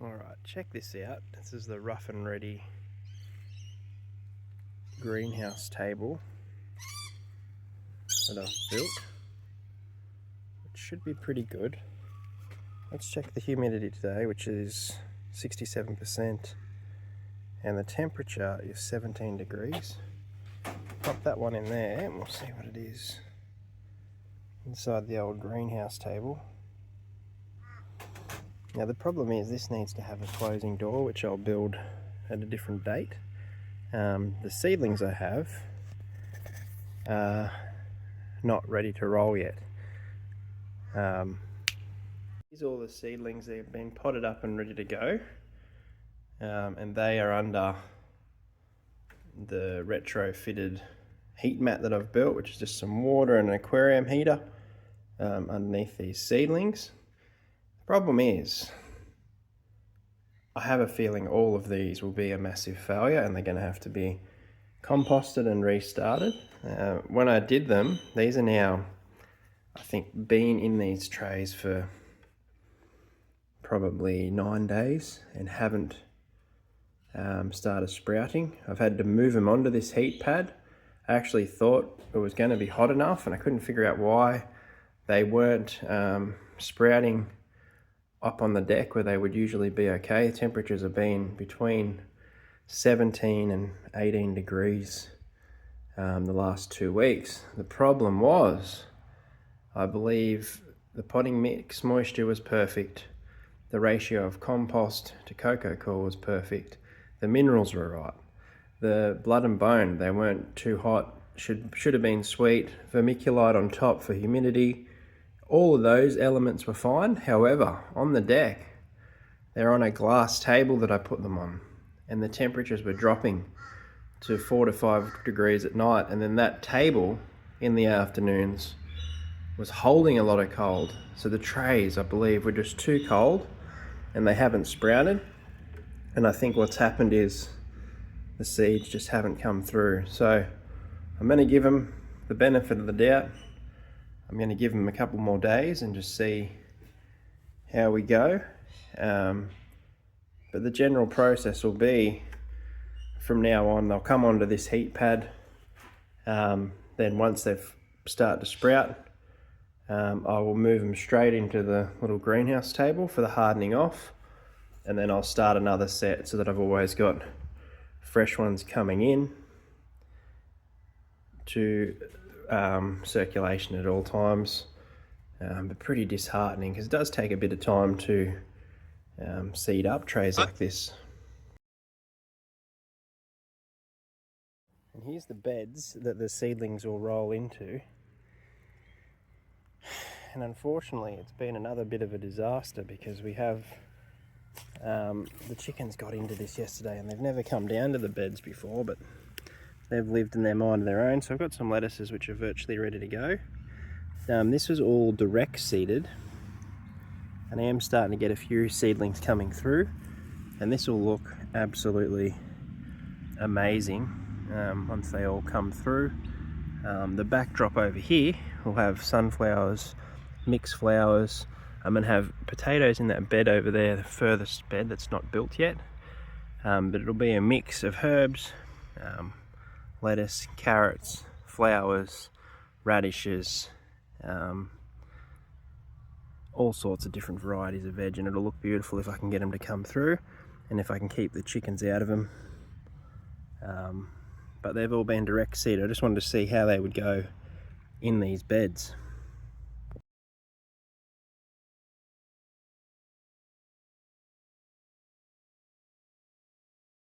Alright, check this out. This is the rough and ready greenhouse table that I've built. It should be pretty good. Let's check the humidity today, which is 67%, and the temperature is 17 degrees. Pop that one in there and we'll see what it is inside the old greenhouse table. Now the problem is this needs to have a closing door, which I'll build at a different date. The seedlings I have are not ready to roll yet. These are all the seedlings. They've been potted up and ready to go, and they are under the retrofitted heat mat that I've built, which is just some water and an aquarium heater underneath these seedlings. The problem is, I have a feeling all of these will be a massive failure and they're going to have to be composted and restarted. When I did them, these are now, I think, been in these trays for probably 9 days and haven't started sprouting. I've had to move them onto this heat pad. I actually thought it was going to be hot enough and I couldn't figure out why they weren't sprouting up on the deck where they would usually be okay. Temperatures have been between 17 and 18 degrees the last 2 weeks. The problem was, I believe the potting mix moisture was perfect. The ratio of compost to cocoa coir was perfect. The minerals were right. The blood and bone, they weren't too hot. Should have been sweet. Vermiculite on top for humidity. All of those elements were fine. However, on the deck, they're on a glass table that I put them on, and the temperatures were dropping to 4 to 5 degrees at night, and then that table in the afternoons was holding a lot of cold. So the trays, I believe, were just too cold and they haven't sprouted. And I think what's happened is the seeds just haven't come through. So I'm going to give them the benefit of the doubt. I'm going to give them a couple more days and just see how we go. But the general process will be, from now on, they'll come onto this heat pad. Then once they've started to sprout, I will move them straight into the little greenhouse table for the hardening off. And then I'll start another set so that I've always got fresh ones coming in to circulation at all times. But pretty disheartening because it does take a bit of time to seed up trays like this. And here's the beds that the seedlings will roll into. And unfortunately it's been another bit of a disaster because we have the chickens got into this yesterday and they've never come down to the beds before, but they've lived in their mind of their own. So I've got some lettuces which are virtually ready to go. This was all direct seeded, and I am starting to get a few seedlings coming through, and this will look absolutely amazing once they all come through. The backdrop over here will have sunflowers, mixed flowers. I'm going to have potatoes in that bed over there, the furthest bed that's not built yet, but it'll be a mix of herbs, lettuce, carrots, flowers, radishes, all sorts of different varieties of veg, and it'll look beautiful if I can get them to come through and if I can keep the chickens out of them. But they've all been direct seeded. I just wanted to see how they would go in these beds.